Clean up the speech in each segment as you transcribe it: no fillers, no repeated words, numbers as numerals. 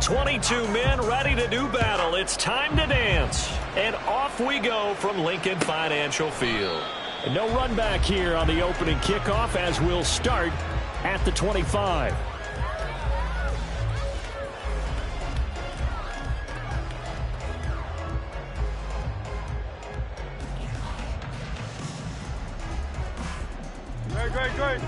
22 men ready to do battle. It's time to dance. And off we go from Lincoln Financial Field. And no run back here on the opening kickoff as we'll start at the 25. Great.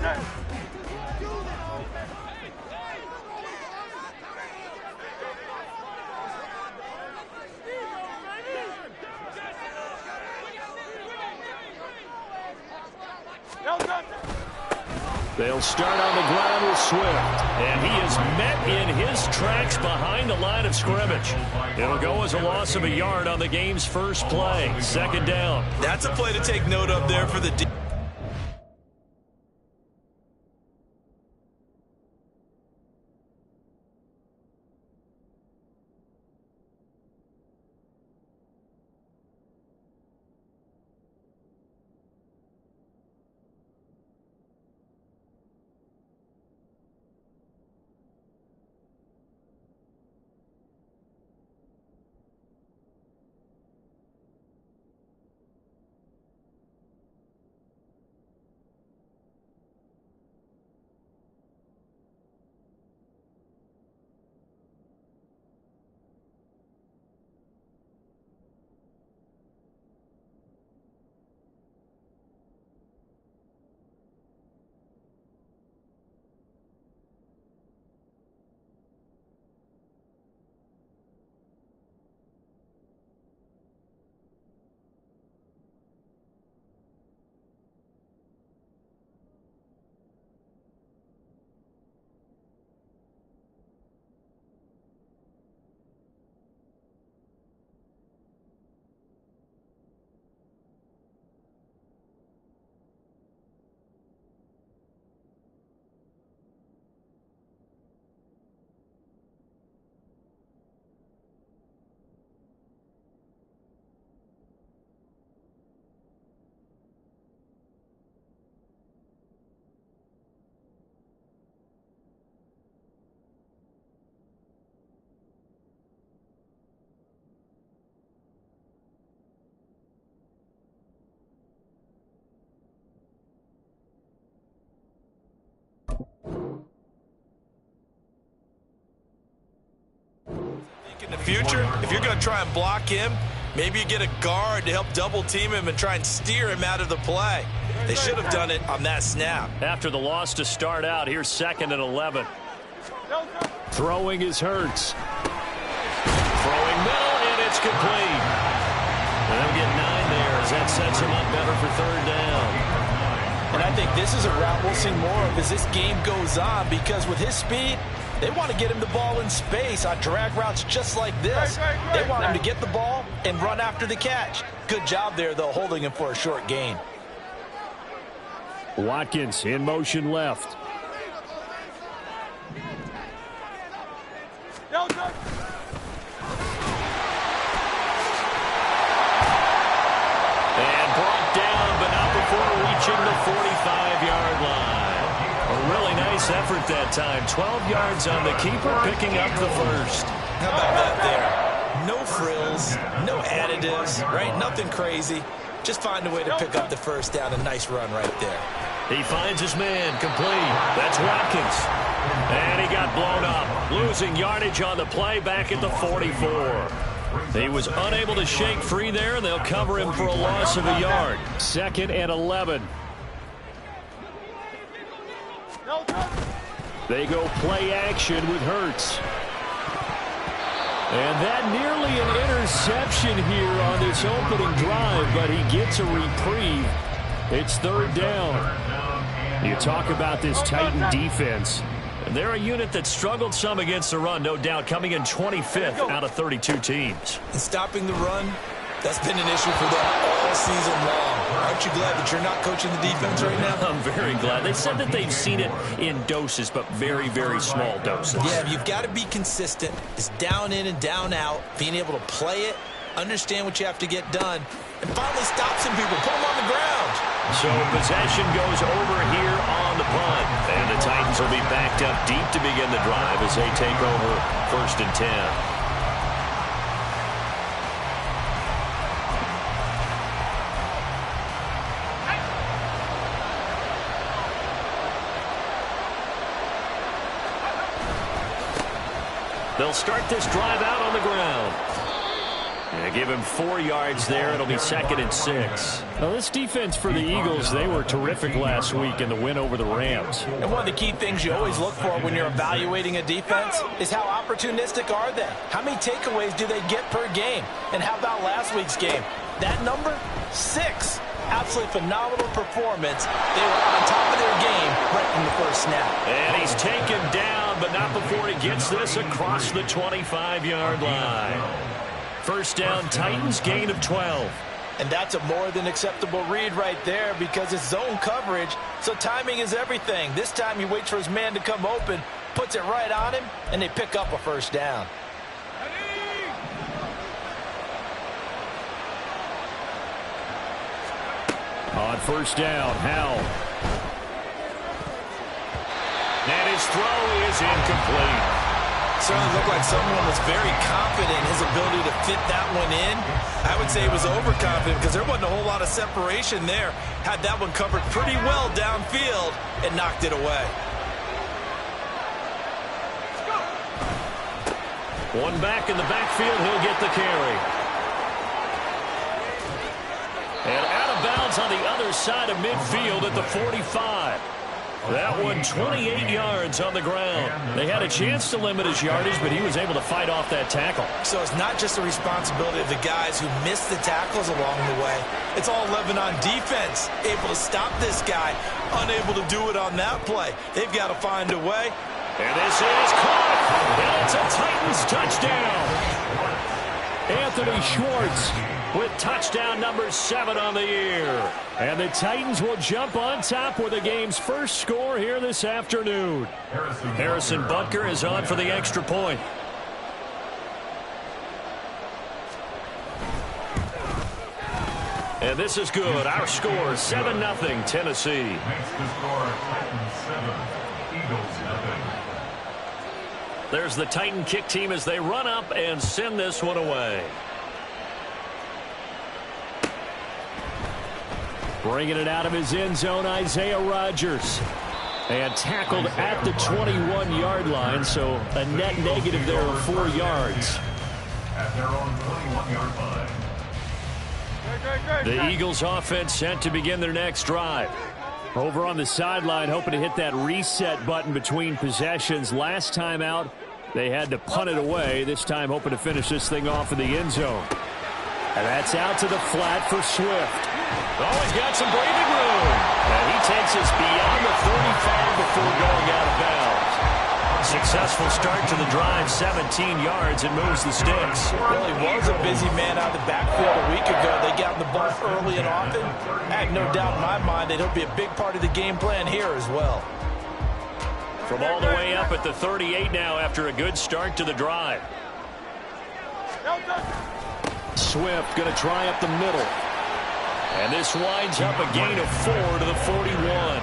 They'll start on the ground with Swift. And he is met in his tracks behind the line of scrimmage. It'll go as a loss of a yard on the game's first play. Second down. That's a play to take note of there for the in the future. If you're going to try and block him, maybe you get a guard to help double team him and try and steer him out of the play. They should have done it on that snap. After the loss to start out, here's 2nd and 11. Throwing is Hurts. Throwing middle, and it's complete. And they'll get 9 there as that sets him up better for 3rd down. And I think this is a route we'll see more of as this game goes on, because with his speed, they want to get him the ball in space on drag routes just like this. They want him to get the ball and run after the catch. Good job there, though, holding him for a short gain. Watkins in motion left. And brought down, but not before reaching the 45-yard line. A really nice effort that time. 12 yards on the keeper, picking up the first. How about that there? No frills, no additives, right? Nothing crazy. Just find a way to pick up the first down. A nice run right there. He finds his man, complete. That's Watkins. And he got blown up, losing yardage on the play back at the 44. He was unable to shake free there, and they'll cover him for a loss of a yard. 2nd and 11. They go play action with Hurts. And that nearly an interception here on this opening drive, but he gets a reprieve. It's 3rd down. You talk about this Titan defense. And they're a unit that struggled some against the run, no doubt, coming in 25th out of 32 teams. And stopping the run, that's been an issue for them all season long. Aren't you glad that you're not coaching the defense right now? I'm very glad. They said that they've seen it in doses, but very, very small doses. Yeah, you've got to be consistent. It's down in and down out, being able to play it, understand what you have to get done, and finally stop some people, put them on the ground. So possession goes over here on the punt. And the Titans Titans will be backed up deep to begin the drive as they take over 1st and 10. They'll start this drive out on the ground. And give him 4 yards there. It'll be 2nd and 6. Well, this defense for the Eagles, they were terrific last week in the win over the Rams. And one of the key things you always look for when you're evaluating a defense is how opportunistic are they? How many takeaways do they get per game? And how about last week's game? That number? 6. Absolutely phenomenal performance. They were on top of their game right from the first snap. And he's taken down, but not before he gets this across the 25-yard line. 1st down, Titans, gain of 12. And that's a more than acceptable read right there because it's zone coverage, so timing is everything. This time he waits for his man to come open, puts it right on him, and they pick up a 1st down. On 1st down, Howell. And his throw is incomplete. Certainly looked like someone was very confident in his ability to fit that one in. I would say he was overconfident because there wasn't a whole lot of separation there. Had that one covered pretty well downfield and knocked it away. One back in the backfield, he'll get the carry. And out of bounds on the other side of midfield at the 45. That one 28 yards on the ground. They had a chance to limit his yardage, but he was able to fight off that tackle. So it's not just the responsibility of the guys who missed the tackles along the way. It's all Lebanon defense, able to stop this guy, unable to do it on that play. They've got to find a way. And this is caught, and it's a Titans touchdown. Anthony Schwartz with touchdown number 7 on the year. And the Titans will jump on top with the game's first score here this afternoon. Harrison Butker is on for the extra point. And this is good. Our score, 7-0, Tennessee. Next to score, Titans 7, Eagles 0. There's the Titan kick team as they run up and send this one away. Bringing it out of his end zone, Isaiah Rodgers. And tackled at the 21-yard line, so a net negative there of 4 yards. At their own 21-yard line. The Eagles offense set to begin their next drive. Over on the sideline, hoping to hit that reset button between possessions. Last time out, they had to punt it away. This time hoping to finish this thing off in the end zone. And that's out to the flat for Swift. Oh, he's got some breathing room. And he takes us beyond the 35 before going out of bounds. Successful start to the drive, 17 yards, and moves the sticks. Well, he was a busy man out of the backfield a week ago. They got the ball early and often. I have no doubt in my mind that he'll be a big part of the game plan here as well. From all the way up at the 38 now after a good start to the drive. Swift going to try up the middle. And this winds up a gain of 4 to the 41.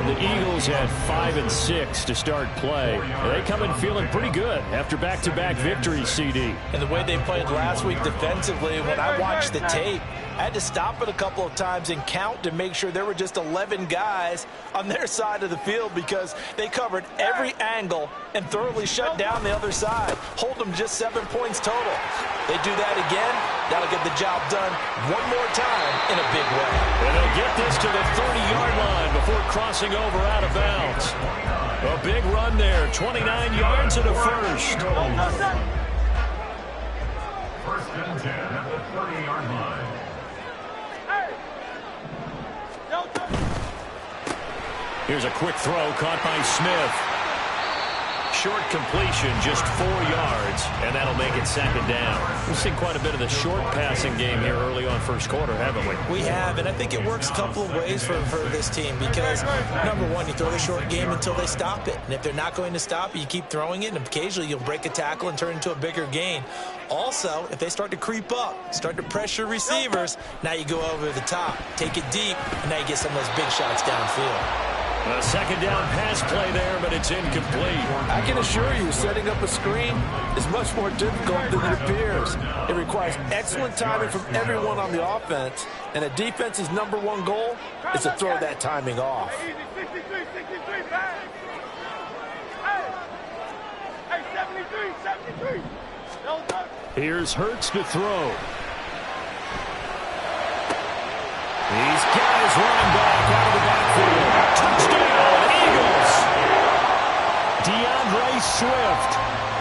The Eagles had 5 and 6 to start play. They come in feeling pretty good after back-to-back victories, CD. And the way they played last week defensively, when I watched the tape, I had to stop it a couple of times and count to make sure there were just 11 guys on their side of the field because they covered every angle and thoroughly shut down the other side. Hold them just 7 points total. They do that again, that'll get the job done one more time in a big way. And they'll get this to the 30-yard line before crossing over out of bounds. A big run there, 29 yards and a first. First and 10 at the 30-yard line. Here's a quick throw caught by Smith. Short completion, just 4 yards, and that'll make it 2nd down. We've seen quite a bit of the short passing game here early on first quarter, haven't we? We have, and I think it works a couple of ways for this team because, number one, you throw the short game until they stop it. And if they're not going to stop it, you keep throwing it, and occasionally you'll break a tackle and turn it into a bigger gain. Also, if they start to creep up, start to pressure receivers, now you go over the top, take it deep, and now you get some of those big shots downfield. A second down pass play there, but it's incomplete. I can assure you, setting up a screen is much more difficult than it appears. It requires excellent timing from everyone on the offense, and a defense's #1 goal is to throw that timing off. Here's Hurts to throw. He's got his running back out of the backfield. Touchdown, Eagles! DeAndre Swift,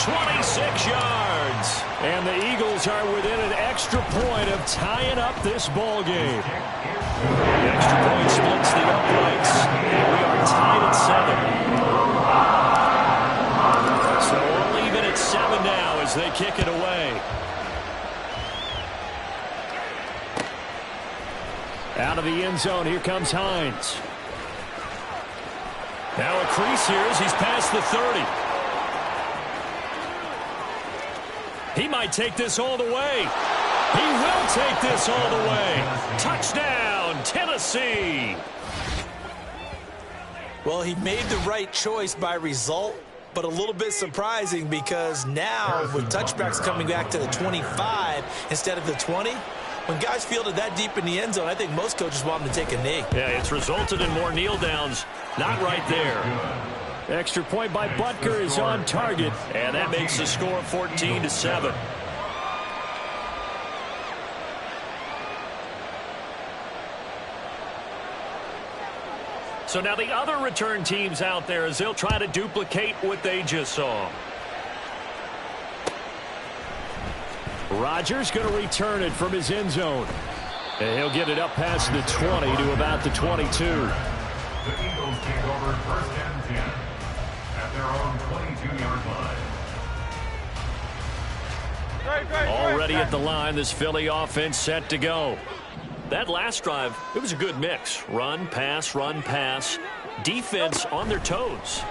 26 yards. And the Eagles are within an extra point of tying up this ball game. The extra point splits the uprights, and we are tied at 7. So we're even at 7 now as they kick it away. Out of the end zone, here comes Hines. Now a crease here as he's past the 30. He might take this all the way. He will take this all the way. Touchdown, Tennessee. Well, he made the right choice by result, but a little bit surprising because now with touchbacks coming back to the 25 instead of the 20, when guys fielded that deep in the end zone, I think most coaches want them to take a knee. Yeah, it's resulted in more kneel downs. Not right there. Extra point by Butker is on target, and that makes the score 14-7. So now the other return teams out there as they'll try to duplicate what they just saw. Rodgers going to return it from his end zone. And he'll get it up past the 20 to about the 22. The Eagles take over 1st and 10 at their own 22-yard line. Already at the line, this Philly offense set to go. That last drive, it was a good mix. Run, pass, defense on their toes.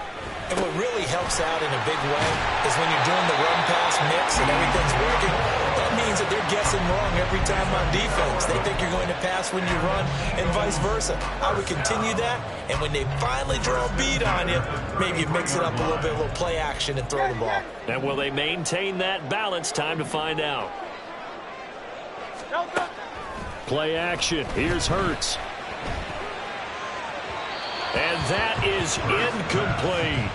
And what really helps out in a big way is when you're doing the run-pass mix and everything's working, that means that they're guessing wrong every time on defense. They think you're going to pass when you run and vice versa. I would continue that, and when they finally draw a bead on you, maybe you mix it up a little bit, a little play action and throw the ball. And will they maintain that balance? Time to find out. Play action. Here's Hurts. And that is incomplete.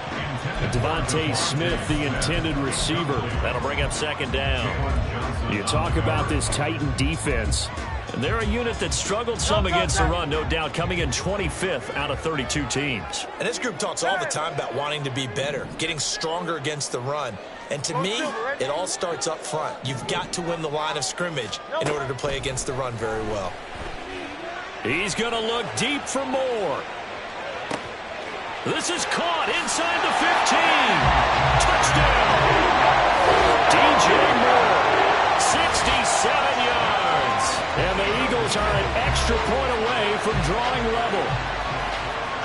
Devontae Smith, the intended receiver. That'll bring up second down. You talk about this Titan defense. And they're a unit that struggled some against the run, no doubt, coming in 25th out of 32 teams. And this group talks all the time about wanting to be better, getting stronger against the run. And to me, it all starts up front. You've got to win the line of scrimmage in order to play against the run very well. He's going to look deep for more. This is caught inside the 15. Touchdown. DJ Moore, 67 yards. And the Eagles are an extra point away from drawing level.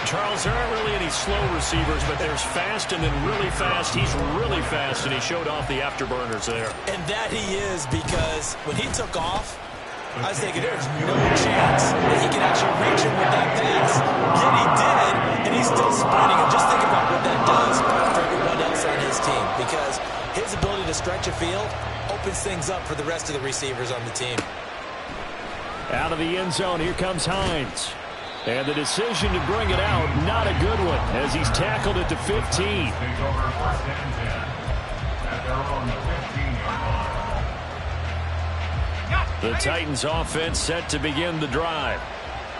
Charles, there aren't really any slow receivers, but there's fast and then really fast. He's really fast, and he showed off the afterburners there. And that he is, because when he took off, I was thinking there's no chance that he can actually reach him with that pass. Yet he did, and he's still sprinting. And just think about what that does for everyone else on his team, because his ability to stretch a field opens things up for the rest of the receivers on the team. Out of the end zone, here comes Hines. And the decision to bring it out, not a good one, as he's tackled at the 15. Take over 1st and 10 at their own 15-yard line. The Titans offense set to begin the drive.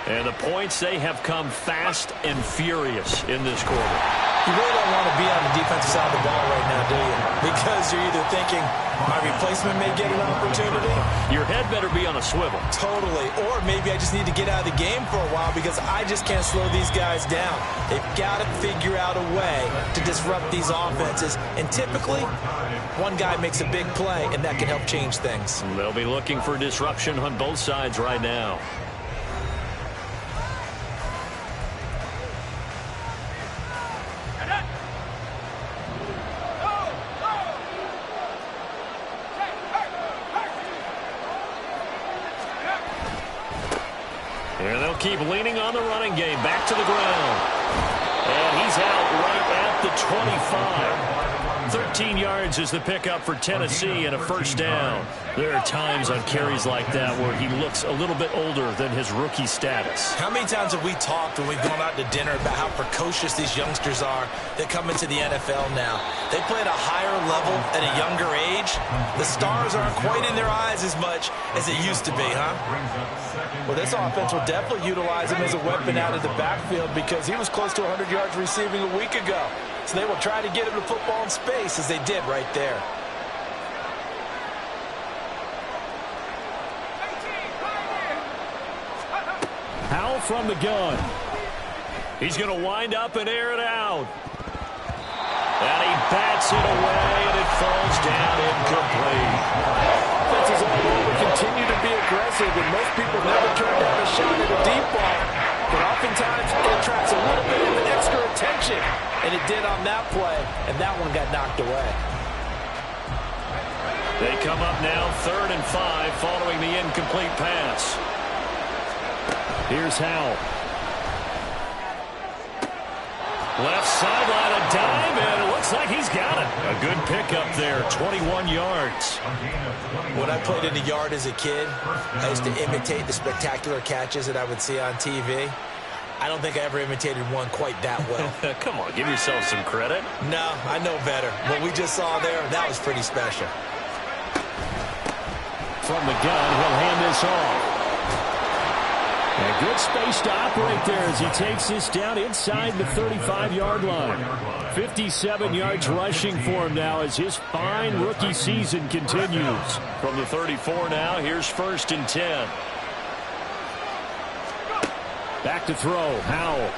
And the points, they have come fast and furious in this quarter. You really don't want to be on the defensive side of the ball right now, do you? Because you're either thinking, my replacement may get an opportunity. Your head better be on a swivel. Totally. Or maybe I just need to get out of the game for a while because I just can't slow these guys down. They've got to figure out a way to disrupt these offenses. And typically, one guy makes a big play, and that can help change things. They'll be looking for disruption on both sides right now. And they'll keep leaning on the running game. Back to the ground. the 25. 13 yards is the pickup for Tennessee and a first down. There are times on carries like that where he looks a little bit older than his rookie status. How many times have we talked when we've gone out to dinner about how precocious these youngsters are that come into the NFL now? They play at a higher level at a younger age. The stars aren't quite in their eyes as much as it used to be, huh? Well, this offense will definitely utilize him as a weapon out of the backfield because he was close to 100 yards receiving a week ago. So they will try to get him the football in space as they did right there. Howell from the gun. He's going to wind up and air it out. And he bats it away, and it falls down incomplete. Offenses all over continue to be aggressive, and most people never turn down a shot at a deep ball. But oftentimes it attracts a little bit of extra attention, and it did on that play, and that one got knocked away. They come up now 3rd and 5 following the incomplete pass. Here's Howell. Left sideline, a dime, and it looks like he's got it. A good pickup there, 21 yards. When I played in the yard as a kid, I used to imitate the spectacular catches that I would see on TV. I don't think I ever imitated one quite that well. Come on, give yourself some credit. No, I know better. What we just saw there, that was pretty special. From the gun, he'll hand this off. A good space to operate there as he takes this down inside the 35-yard line. 57 yards rushing for him now as his fine rookie season continues. From the 34 now, here's 1st and 10. Back to throw, Howell.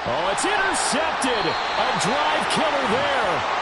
Oh, it's intercepted. A drive killer there.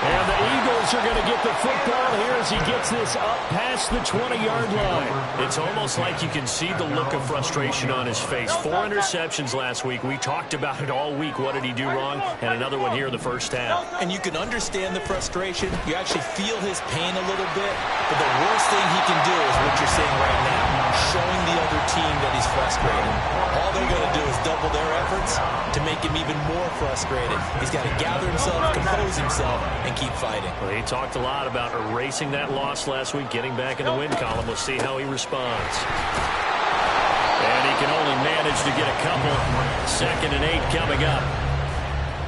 And the Eagles are going to get the football here as he gets this up past the 20-yard line. It's almost like you can see the look of frustration on his face. 4 interceptions last week. We talked about it all week. What did he do wrong? And another one here in the first half. And you can understand the frustration. You actually feel his pain a little bit. But the worst thing he can do is what you're seeing right now, showing the other team that he's frustrated. All they're going to do is double their efforts to make him even more frustrated. He's got to gather himself, compose himself, and keep fighting. Well, he talked a lot about erasing that loss last week, getting back in the win column. We'll see how he responds. And he can only manage to get a couple. 2nd and 8 coming up.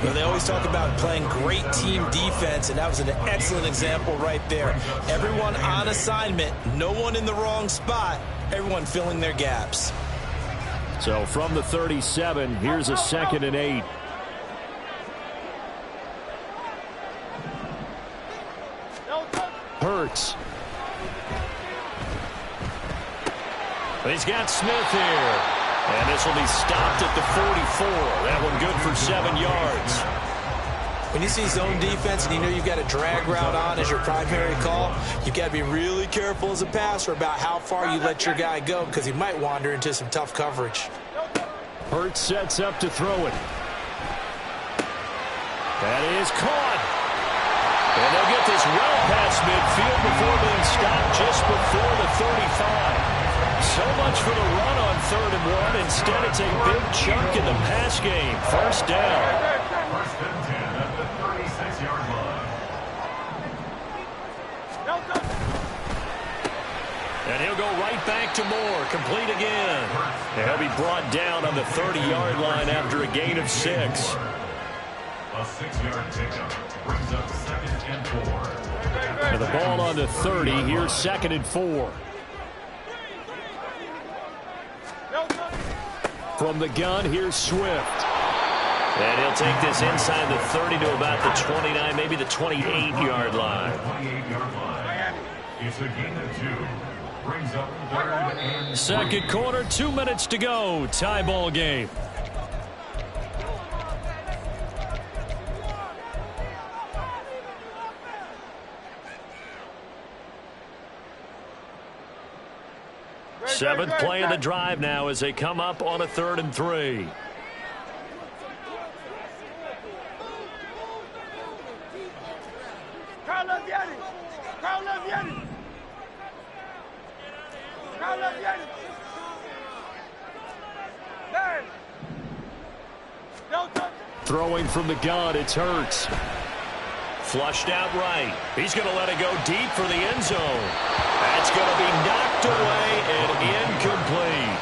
You know, they always talk about playing great team defense, and that was an excellent example right there. Everyone on assignment, no one in the wrong spot, everyone filling their gaps. So from the 37, here's a 2nd and 8. Hurts. He's got Smith here. And this will be stopped at the 44. That one good for 7 yards. When you see zone defense and you know you've got a drag route on as your primary call, you've got to be really careful as a passer about how far you let your guy go because he might wander into some tough coverage. Hurts sets up to throw it. That is caught. And they'll get this well past midfield before being stopped just before the 35. So much for the run on 3rd and 1. Instead, it's a big chunk in the pass game. First down. 1st and 10 at the 36-yard line. And he'll go right back to Moore. Complete again. And he'll be brought down on the 30-yard line after a gain of 6. A 6-yard pickup brings up 2nd and 4. And the ball on the 30. Here's 2nd and 4. From the gun, here's Swift. And he'll take this inside the 30 to about the 29, maybe the 28-yard line. 28-yard line. It's a gain of 2. Brings up 3rd and 2nd quarter, 2 minutes to go. Tie ball game. Seventh play of the drive now as they come up on a 3rd and 3. Throwing from the gun, it's Hurts. Flushed out right. He's going to let it go deep for the end zone. That's going to be knocked away and incomplete.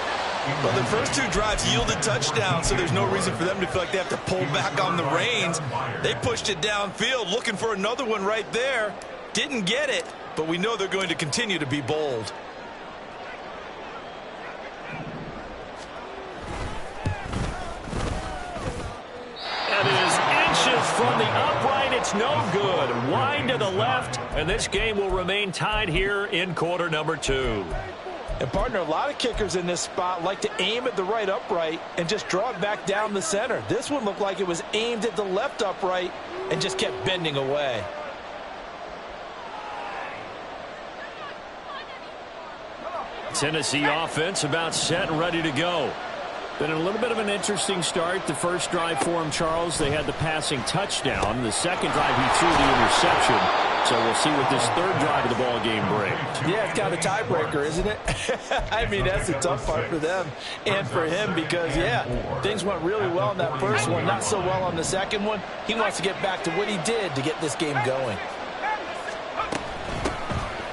Well, the first two drives yielded touchdowns, so there's no reason for them to feel like they have to pull back on the reins. They pushed it downfield, looking for another one right there. Didn't get it, but we know they're going to continue to be bold. That is inches from the upright. It's no good. Wide to the left, and this game will remain tied here in quarter number 2. And, partner, a lot of kickers in this spot like to aim at the right upright and just draw it back down the center. This one looked like it was aimed at the left upright and just kept bending away. Tennessee offense about set and ready to go. Been a little bit of an interesting start. The first drive for him, Charles, they had the passing touchdown. The second drive, he threw the interception. So we'll see what this third drive of the ball game brings. Yeah, it's kind of a tiebreaker, isn't it? I mean, that's the tough part for them and for him because, yeah, things went really well in that first one, not so well on the second one. He wants to get back to what he did to get this game going.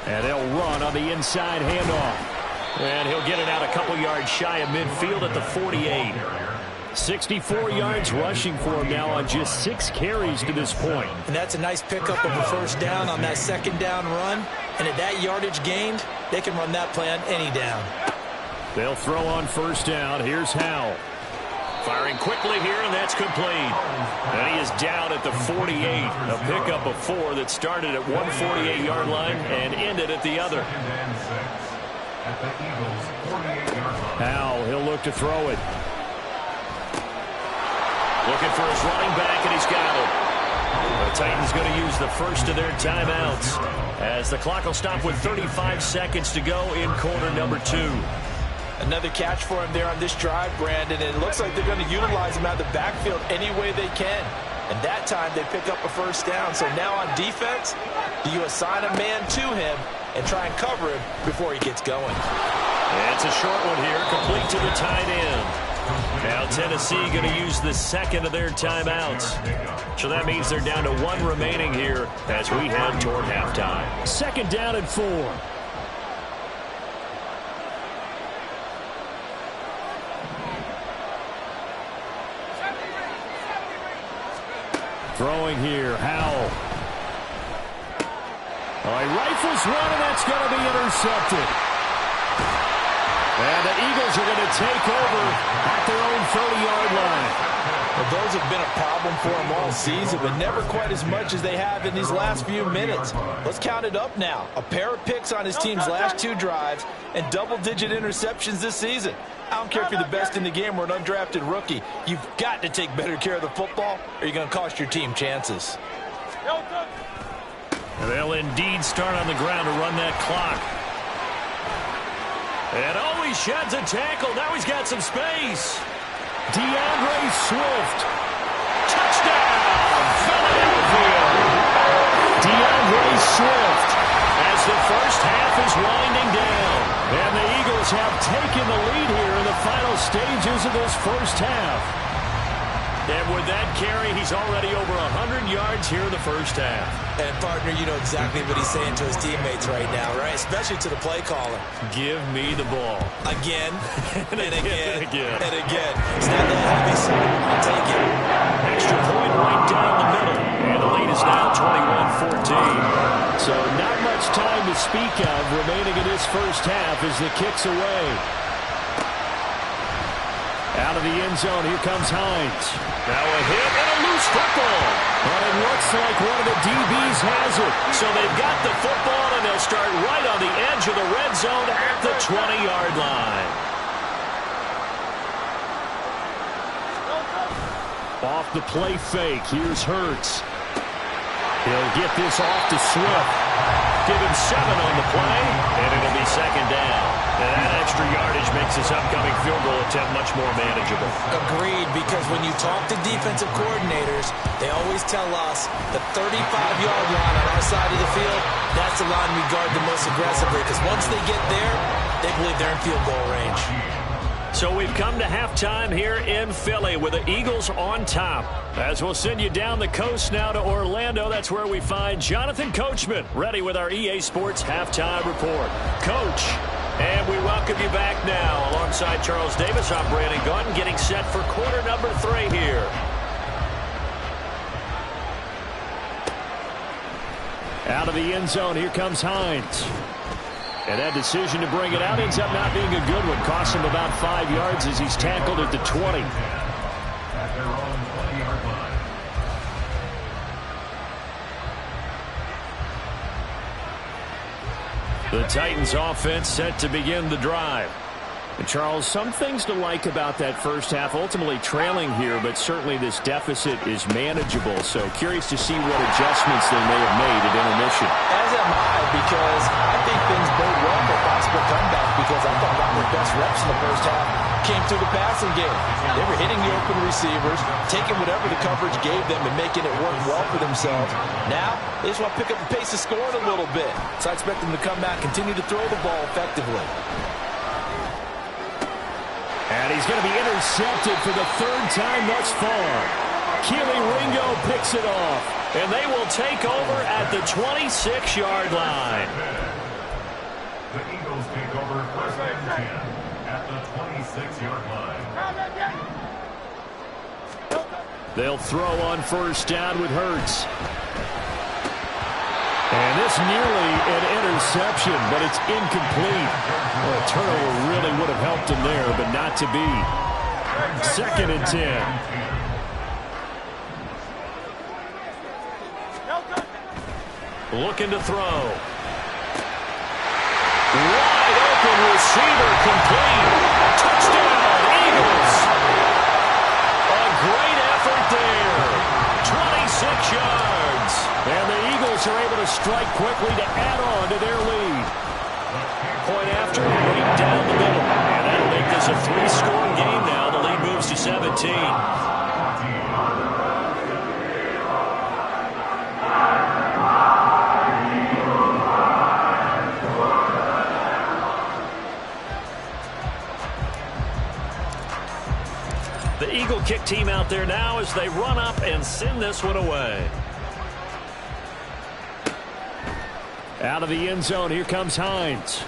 And they'll run on the inside handoff. And he'll get it out a couple yards shy of midfield at the 48. 64 yards rushing for him now on just 6 carries to this point. And that's a nice pickup of a first down on that second down run. And at that yardage gained, they can run that play on any down. They'll throw on first down. Here's Howell. Firing quickly here, and that's complete. And he is down at the 48. A pickup of 4 that started at 148-yard line and ended at the other. Howell, he'll look to throw it. Looking for his running back, and he's got it. The Titans going to use the first of their timeouts as the clock will stop with 35 seconds to go in quarter number 2. Another catch for him there on this drive, Brandon, and it looks like they're going to utilize him out of the backfield any way they can. And that time they pick up a first down. So now on defense, do you assign a man to him and try and cover him before he gets going? And it's a short one here, complete to the tight end. Now Tennessee going to use the second of their timeouts. So that means they're down to 1 remaining here as we head toward halftime. Second down and 4. Throwing here, Howell. He rifles one, and that's going to be intercepted. And the Eagles are going to take over at their own 30-yard line. Well, those have been a problem for them all season, but never quite as much as they have in these last few minutes. Let's count it up now. A pair of picks on his team's last 2 drives and double-digit interceptions this season. I don't care if you're the best in the game or an undrafted rookie. You've got to take better care of the football or you're going to cost your team chances. They'll indeed start on the ground to run that clock. And he sheds a tackle. Now he's got some space. DeAndre Swift. Touchdown, Philadelphia. DeAndre Swift as the first half is winding down. And the Eagles have taken the lead here in the final stages of this first half. And with that carry, he's already over 100 yards here in the first half. And, partner, you know exactly what he's saying to his teammates right now, right? Especially to the play caller. Give me the ball. Again, and again, and again. And again. Snap that heavy, son. I'll take it. Extra point right down the middle. And the lead is now 21-14. So not much time to speak of remaining in this first half as the kick's away. Out of the end zone, here comes Hines. Now a hit and a loose football. But it looks like one of the DBs has it. So they've got the football, and they'll start right on the edge of the red zone at the 20-yard line. Off the play fake, here's Hurts. He'll get this off to Swift. Give him 7 on the play, and it'll be second down. And that extra yardage makes this upcoming field goal attempt much more manageable. Agreed, because when you talk to defensive coordinators, they always tell us the 35-yard line on our side of the field, that's the line we guard the most aggressively, because once they get there, they believe they're in field goal range. So we've come to halftime here in Philly with the Eagles on top. As we'll send you down the coast now to Orlando, that's where we find Jonathan Coachman, ready with our EA Sports Halftime Report. Coach, and we welcome you back now. Alongside Charles Davis, I'm Brandon Gaudin, getting set for quarter number 3 here. Out of the end zone, here comes Hines. And that decision to bring it out ends up not being a good one. Costs him about 5 yards as he's tackled at the 20. At their own 20-yard line. The Titans offense set to begin the drive. And Charles, some things to like about that first half. Ultimately trailing here, but certainly this deficit is manageable. So curious to see what adjustments they may have made at intermission. As am I, because I think things bode well for a possible comeback, because I thought a lot of their best reps in the first half came through the passing game. They were hitting the open receivers, taking whatever the coverage gave them and making it work well for themselves. Now, they just want to pick up the pace of scoring a little bit. So I expect them to come back, continue to throw the ball effectively. And he's going to be intercepted for the 3rd time thus far. Keely Ringo picks it off. And they will take over at the 26-yard line. The Eagles take over 1st and 10 at the 26-yard line. They'll throw on first down with Hurts. And this nearly an interception, but it's incomplete. Well, a turnover really would have helped him there, but not to be. 2nd and 10. Looking to throw. Wide open receiver complete. Touchdown, Eagles. A great effort there. 26 yards. And the Eagles are able to strike quickly to add on to their lead. Point after, right down the middle. And that'll make this a 3-score game now. The lead moves to 17. The Eagle kick team out there now as they run up and send this one away. Out of the end zone, here comes Hines.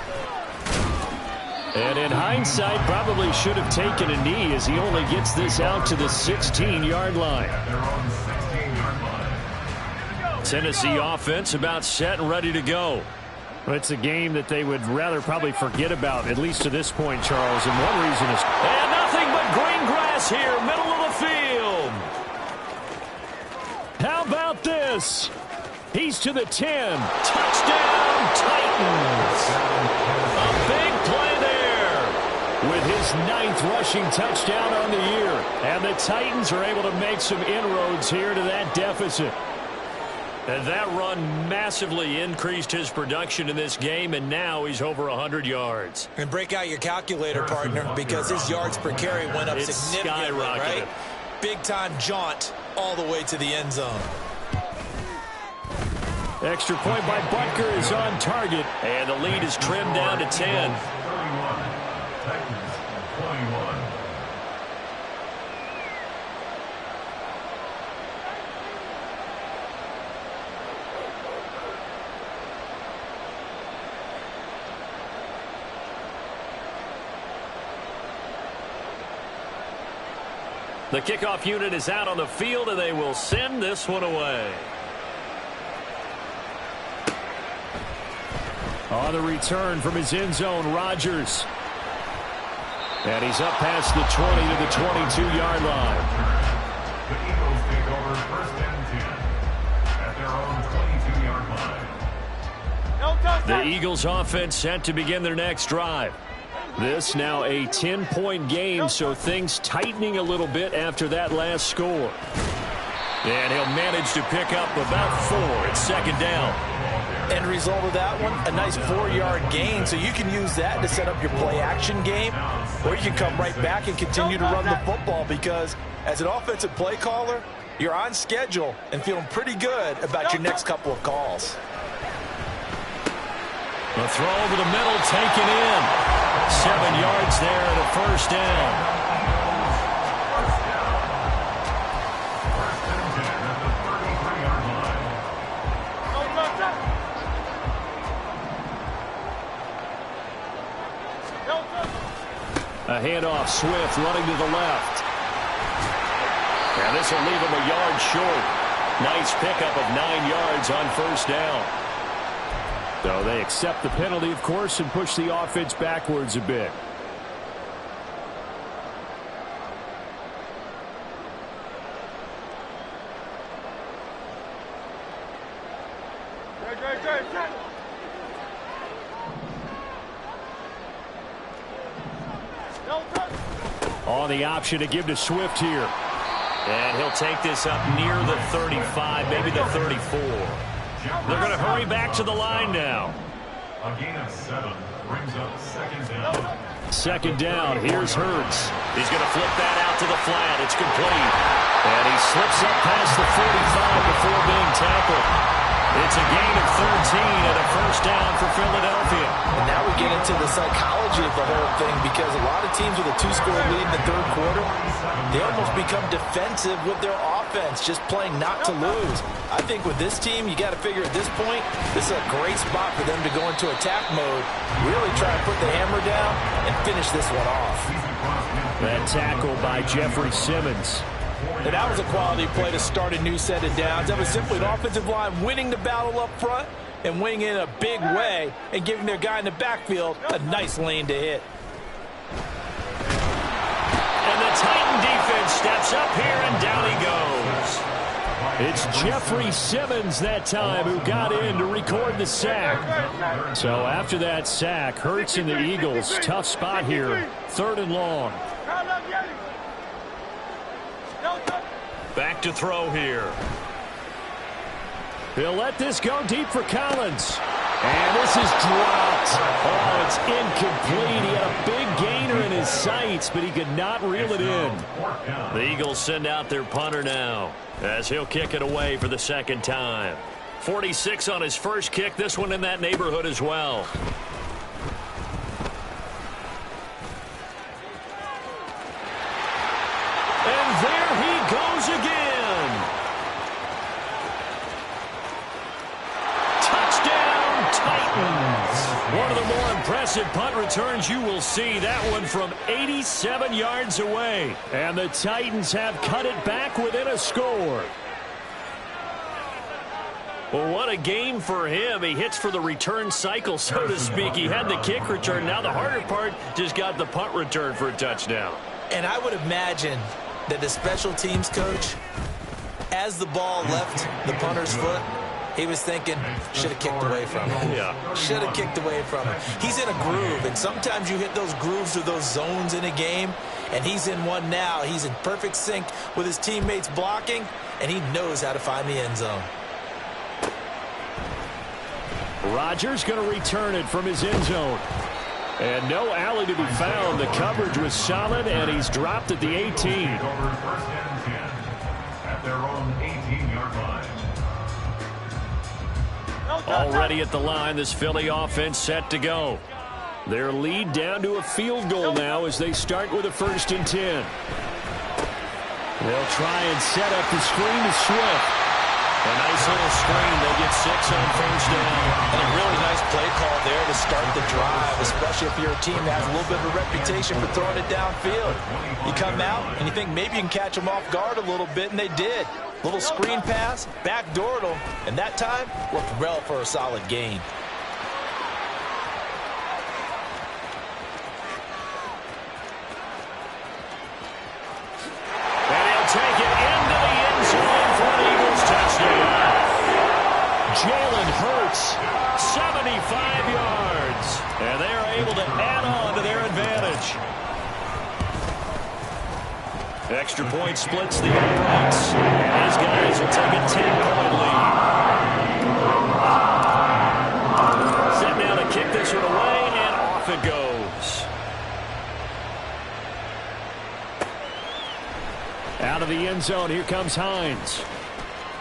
And in hindsight, probably should have taken a knee as he only gets this out to the 16-yard line. Tennessee offense about set and ready to go. Well, it's a game that they would rather probably forget about, at least to this point, Charles. And one reason is... And nothing but green grass here, middle of the field. How about this? He's to the 10. Touchdown, Titans. A big play there with his 9th rushing touchdown on the year. And the Titans are able to make some inroads here to that deficit. And that run massively increased his production in this game, and now he's over 100 yards. And break out your calculator, partner, because his yards per carry went up significantly, right? Big-time jaunt all the way to the end zone. Extra point by Butker is on target, and the lead is trimmed down to 10. 31. Titans 21. The kickoff unit is out on the field, and they will send this one away. On the return from his end zone, Rodgers. And he's up past the 20 to the 22-yard line. The Eagles take over 1st and 10 at their own 22-yard line. The Eagles offense set to begin their next drive. This now a 10-point game, so things tightening a little bit after that last score. And he'll manage to pick up about 4 at 2nd down. End result of that one, a nice 4-yard gain, so you can use that to set up your play-action game, or you can come right back and continue to run the football, because as an offensive play caller, you're on schedule and feeling pretty good about your next couple of calls. The throw over the middle taken in. 7 yards there and a first down. A handoff, Swift running to the left. And this will leave him a yard short. Nice pickup of 9 yards on first down. So they accept the penalty, of course, and push the offense backwards a bit. On the option to give to Swift here. And he'll take this up near the 35, maybe the 34. They're going to hurry back to the line now. A gain of 7 brings up second down. Second down. Here's Hurts. He's going to flip that out to the flat. It's complete. And he slips up past the 45 before being tackled. It's a gain of 13 and a first down for Philadelphia. And now we get into the psychology of the whole thing, because a lot of teams with a 2-score lead in the third quarter, they almost become defensive with their offense, just playing not to lose. I think with this team, you got to figure at this point, this is a great spot for them to go into attack mode, really try to put the hammer down and finish this one off. That tackle by Jeffrey Simmons. And that was a quality play to start a new set of downs. That was simply an offensive line winning the battle up front and winning in a big way and giving their guy in the backfield a nice lane to hit. And the Titan defense steps up here, and down he goes. It's Jeffrey Simmons that time who got in to record the sack. So after that sack, Hurts and the Eagles, tough spot here, 3rd and long. Back to throw here. He'll let this go deep for Collins. And this is dropped. Oh, it's incomplete. He had a big gainer in his sights, but he could not reel it in. The Eagles send out their punter now, as he'll kick it away for the second time. 46 on his first kick. This one in that neighborhood as well. And there he goes again. Touchdown, Titans. One of the more impressive punt returns you will see. That one from 87 yards away. And the Titans have cut it back within a score. Well, what a game for him. He hits for the return cycle, so to speak. He had the kick return. Now the harder part, just got the punt return for a touchdown. And I would imagine that the special teams coach, as the ball left the punter's foot, he was thinking, should have kicked away from him. Yeah. Should have kicked away from him. He's in a groove, and sometimes you hit those grooves or those zones in a game, and he's in one now. He's in perfect sync with his teammates blocking, and he knows how to find the end zone. Rodgers going to return it from his end zone. And no alley to be found. The coverage was solid, and he's dropped at the 18. Over 1st and 10 at their own 18-yard line. Already at the line, this Philly offense set to go. Their lead down to a field goal now as they start with a 1st and 10. They'll try and set up the screen to Swift. A nice little screen. They get 6 on first down. And a really nice play call there to start the drive, especially if you're a team that has a little bit of a reputation for throwing it downfield. You come out and you think maybe you can catch them off guard a little bit, and they did. Little screen pass, backdoored them, and that time worked well for a solid gain. And he'll take it into the end zone for an Eagles touchdown. Jalen Hurts, 75 yards. And they are able to add on to their advantage. Extra point splits the points. And these guys will take a 10-point lead. Set now to kick this one away, and off it goes. Out of the end zone, here comes Hines.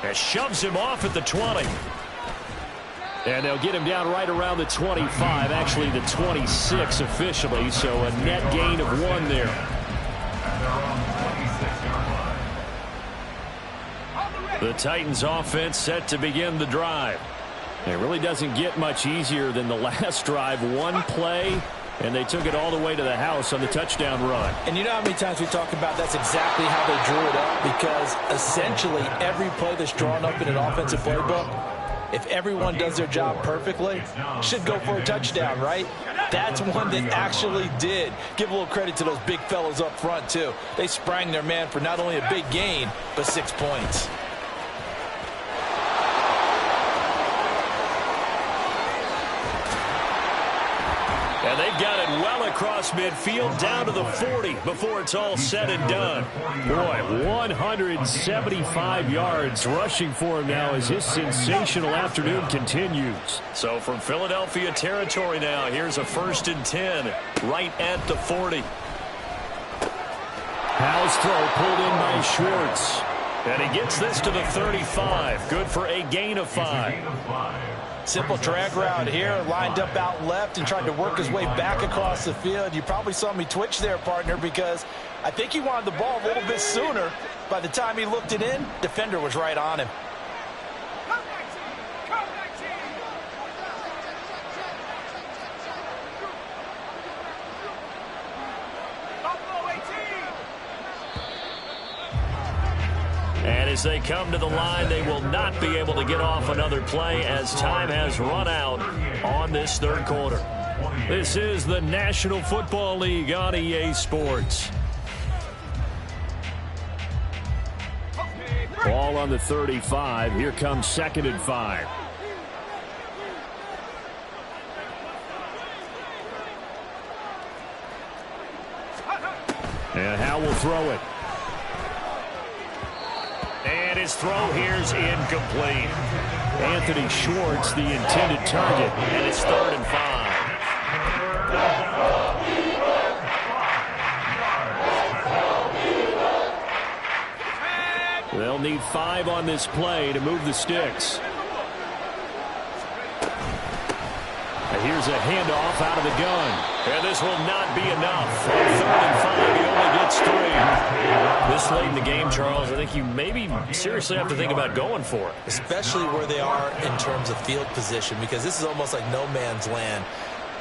And shoves him off at the 20. And they'll get him down right around the 25, actually the 26 officially, so a net gain of 1 there. The Titans offense set to begin the drive. It really doesn't get much easier than the last drive. One play, and they took it all the way to the house on the touchdown run. And you know how many times we talk about that's exactly how they drew it up, because essentially every play that's drawn up in an offensive playbook, if everyone does their job perfectly, should go for a touchdown, right? That's one that actually did. Give a little credit to those big fellows up front, too. They sprang their man for not only a big gain, but 6 points. And they've got it well across midfield down to the 40 before it's all said and done. Boy, 175 yards rushing for him now as his sensational afternoon continues. So from Philadelphia territory now, here's a 1st and 10 right at the 40. Howell's throw pulled in by Schwartz. And he gets this to the 35. Good for a gain of 5. Simple drag route here, lined up out left and tried to work his way back across the field. You probably saw me twitch there, partner, because I think he wanted the ball a little bit sooner. By the time he looked it in, defender was right on him. And as they come to the line, they will not be able to get off another play as time has run out on this 3rd quarter. This is the National Football League on EA Sports. Ball on the 35. Here comes 2nd and 5. And Howell will throw it. And his throw here's incomplete. Anthony Schwartz, the intended target, and it's 3rd and 5. They'll need 5 on this play to move the sticks. Here's a handoff out of the gun. And this will not be enough. On 3rd and 5, he only gets 3. This late in the game, Charles, I think you maybe seriously have to think about going for it. Especially where they are in terms of field position, because this is almost like no man's land.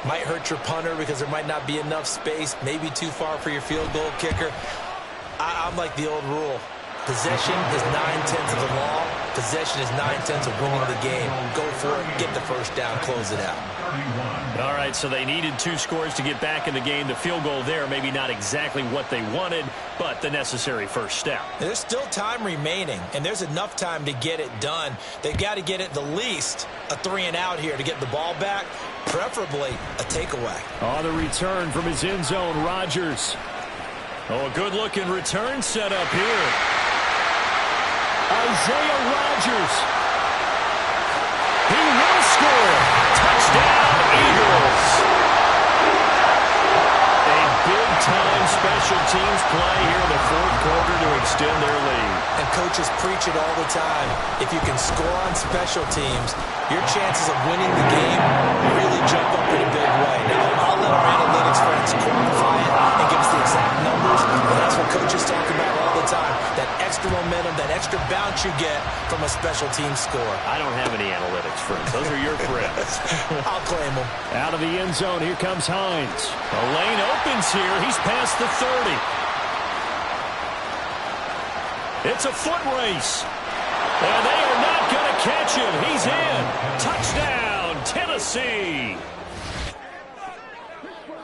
Might hurt your punter because there might not be enough space, maybe too far for your field goal kicker. I'm like the old rule. Possession is 9/10 of the law. Possession is 9/10 of winning the game. Go for it, get the first down, close it out. All right, so they needed 2 scores to get back in the game. The field goal there, maybe not exactly what they wanted, but the necessary first step. There's still time remaining, and there's enough time to get it done. They've got to get at the least a 3 and out here to get the ball back, preferably a takeaway. On the return from his end zone, Rodgers. Oh, a good-looking return set up here. Isaiah Rodgers. He will score. Touchdown, Eagles. A big-time special teams play here in the 4th quarter to extend their lead. And coaches preach it all the time. If you can score on special teams, your chances of winning the game really jump up in a big way. Now, I'll let our analytics friends quantify it and give us the exact numbers, but that's what coaches talk about all the time. That extra momentum, that extra bounce you get from a special team score. I don't have any analytics friends. Those are your friends. I'll claim them. Out of the end zone, here comes Hines. A lane opens here. He's past the 30. It's a foot race. And they are not going to catch him. He's in. Touchdown, Tennessee.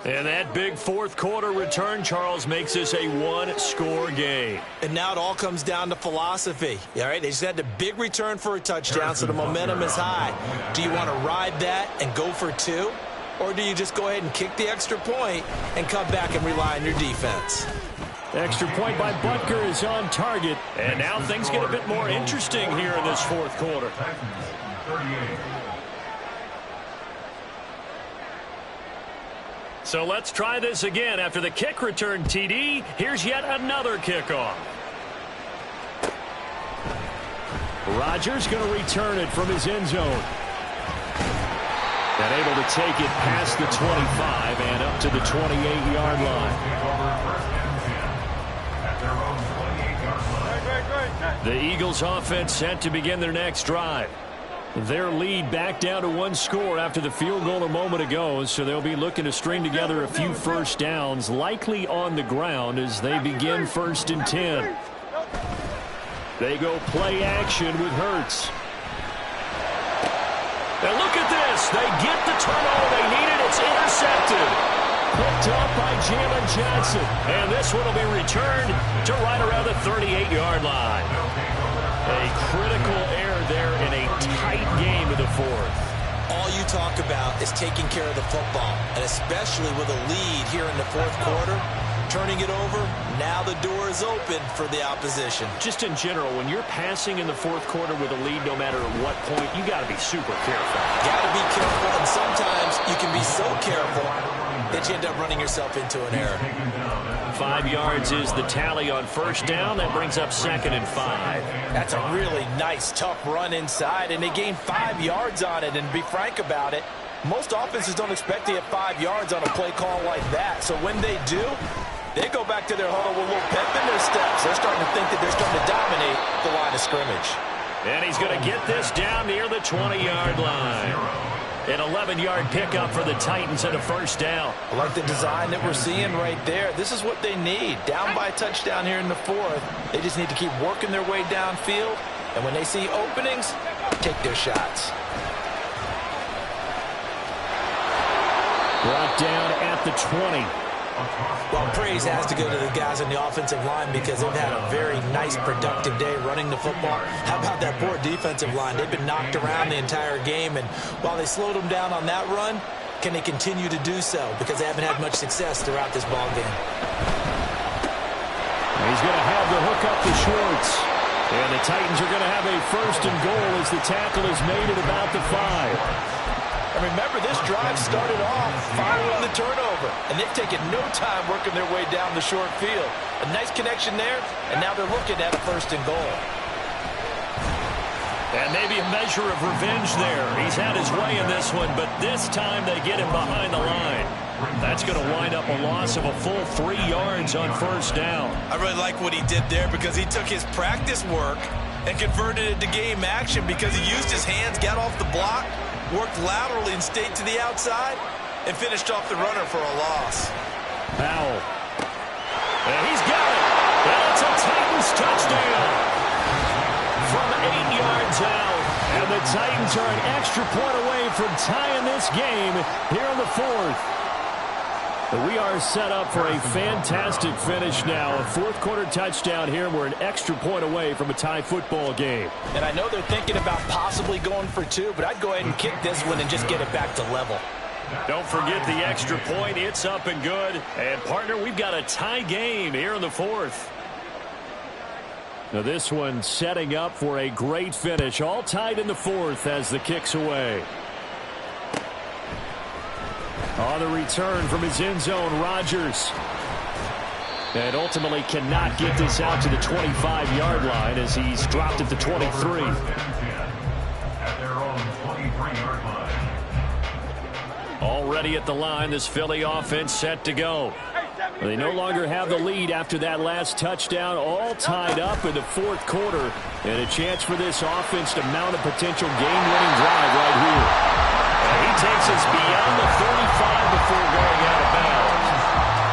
And that big 4th quarter return, Charles, makes this a 1-score game. And now it all comes down to philosophy. All right, they just had a big return for a touchdown, so the momentum is high. Do you want to ride that and go for 2? Or do you just go ahead and kick the extra point and come back and rely on your defense? Extra point by Butker is on target. And now things get a bit more interesting here in this 4th quarter. So let's try this again. After the kick return TD, here's yet another kickoff. Rodgers going to return it from his end zone. And able to take it past the 25 and up to the 28-yard line. The Eagles offense set to begin their next drive. Their lead back down to one score after the field goal a moment ago, so they'll be looking to string together a few first downs, likely on the ground as they begin 1st and 10. They go play action with Hurts. And look at this. They get the turnover they needed. It's intercepted. Picked up by Jalen Johnson. And this one will be returned to right around the 38-yard line. A critical error there in a tight game of the 4th. All you talk about is taking care of the football, and especially with a lead here in the 4th quarter. Turning it over, now the door is open for the opposition. Just in general, when you're passing in the 4th quarter with a lead, no matter at what point, you got to be super careful. Got to be careful, and sometimes you can be so careful that you end up running yourself into an error. 5 yards is the tally on 1st down. That brings up 2nd and 5. That's a really nice, tough run inside, and they gained 5 yards on it. And to be frank about it, most offenses don't expect to get 5 yards on a play call like that. So when they do, they go back to their huddle with a little pep in their steps. They're starting to think that they're starting to dominate the line of scrimmage. And he's going to get this down near the 20-yard line. An 11-yard pickup for the Titans and a 1st down. I like the design that we're seeing right there. This is what they need. Down by a touchdown here in the 4th. They just need to keep working their way downfield. And when they see openings, take their shots. Brought down at the 20. Well, praise has to go to the guys on the offensive line because they've had a very nice, productive day running the football. How about that poor defensive line? They've been knocked around the entire game, and while they slowed them down on that run, can they continue to do so? Because they haven't had much success throughout this ball game. He's going to have the hook up to Schwartz. And the Titans are going to have a 1st and goal as the tackle is made at about the 5. And remember, this drive started off following the turnover, and they've taken no time working their way down the short field. A nice connection there, and now they're looking at a 1st and goal. And maybe a measure of revenge there. He's had his way in this one, but this time they get him behind the line. That's going to wind up a loss of a full 3 yards on 1st down. I really like what he did there because he took his practice work and converted it to game action because he used his hands, got off the block, worked laterally and stayed to the outside, and finished off the runner for a loss. Powell. And he's got it. And it's a Titans touchdown. From 8 yards out. And the Titans are an extra point away from tying this game here in the 4th. We are set up for a fantastic finish now. A 4th quarter touchdown here. We're an extra point away from a tie football game. And I know they're thinking about possibly going for 2, but I'd go ahead and kick this one and just get it back to level. Don't forget the extra point. It's up and good. And, partner, we've got a tie game here in the 4th. Now this one setting up for a great finish. All tied in the 4th as the kick's away. On the return from his end zone, Rodgers. And ultimately cannot get this out to the 25-yard line as he's dropped at the 23. At their own 23-yard line. Already at the line, this Philly offense set to go. They no longer have the lead after that last touchdown, all tied up in the 4th quarter. And a chance for this offense to mount a potential game-winning drive right here. And he takes us beyond the 35 before going out of bounds.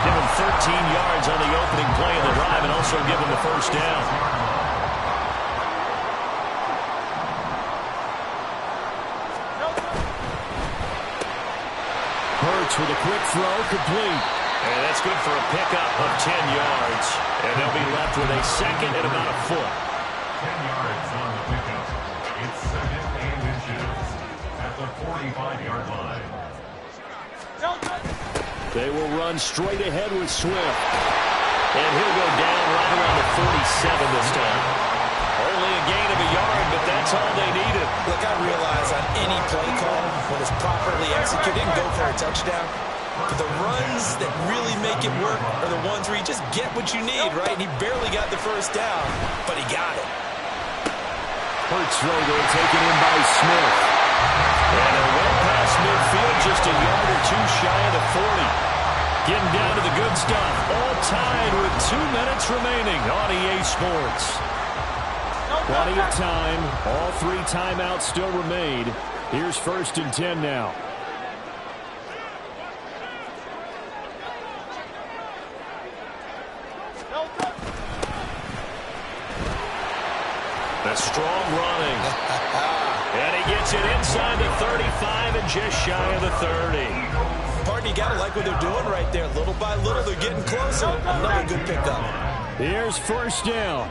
Give him 13 yards on the opening play of the drive and also give him the 1st down. Hurts with a quick throw, complete. And that's good for a pickup of 10 yards. And they'll be left with a 2nd and about a foot. 10 yards on the pickup. It's 2nd and inches at the 45-yard line. They will run straight ahead with Swift. And he'll go down right around the 47 this time. Only a gain of a yard, but that's all they needed. Look, I realize on any play call, when it's properly executed, you can go for a touchdown. But the runs that really make it work are the ones where you just get what you need, right? And he barely got the 1st down, but he got it. Hurts throw there, taken in by Smith. And it went past midfield. just a yard or two shy of the 40. Getting down to the good stuff. All tied with 2 minutes remaining on EA Sports. Plenty of time. All 3 timeouts still remain. Here's 1st and 10 now. A strong running. And he gets it inside the 35 and just shy of the 30. Partner, you got to like what they're doing right there. Little by little, they're getting closer. Another good pickup. Here's 1st down.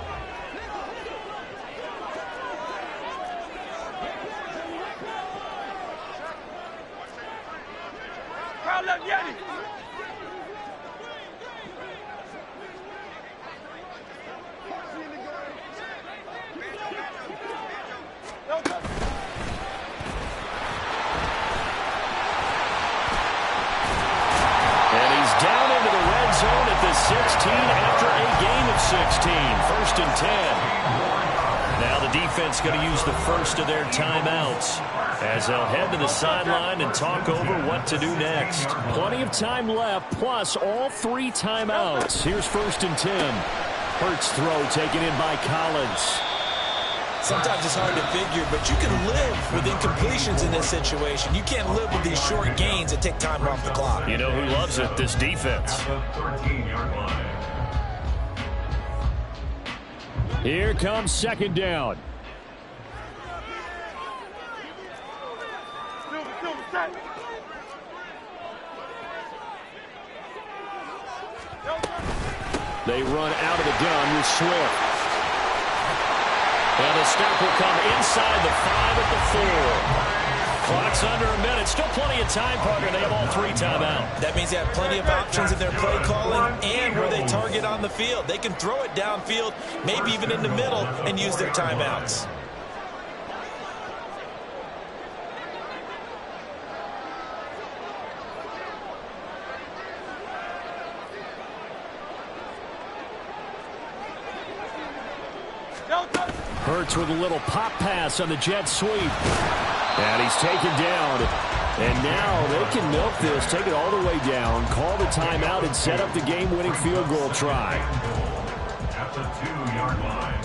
At the 16 after a gain of 16. 1st and 10. Now the defense going to use the first of their timeouts as they'll head to the sideline and talk over what to do next. Plenty of time left, plus all 3 timeouts. Here's 1st and 10. Hurts throw taken in by Collins. Sometimes it's hard to figure, but you can live with incompletions in this situation. You can't live with these short gains that take time off the clock. You know who loves it? This defense. At the 13-yard line. Here comes 2nd down. They run out of the gun with Swift. And the snap will come inside the 5 at the 4. Clock's under a minute. Still plenty of time, partner. They have all 3 timeout. That means they have plenty of options in their play calling and where they target on the field. They can throw it downfield, maybe even in the middle, and use their timeouts. Hurts with a little pop pass on the jet sweep. And he's taken down. And now they can milk this, take it all the way down, call the timeout, and set up the game-winning field goal try. At the 2-yard line.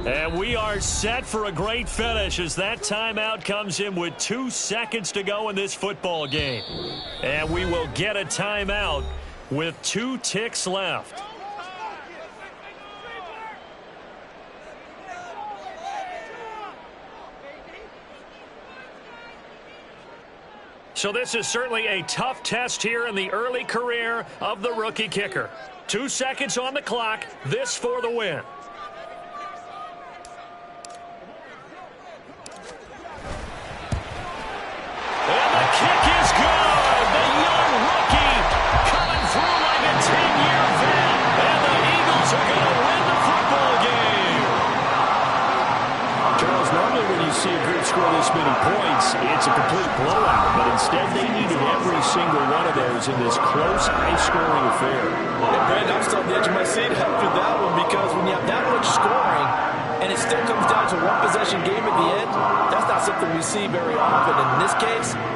And we are set for a great finish as that timeout comes in with 2 seconds to go in this football game. And we will get a timeout with 2 ticks left. So this is certainly a tough test here in the early career of the rookie kicker. 2 seconds on the clock, this for the win. Score this many points, it's a complete blowout, but instead they needed every single one of those in this close, high-scoring affair. And Brandon, I'm still on the edge of my seat after that one because when you have that much scoring and it still comes down to one possession game at the end, that's not something we see very often. In this case,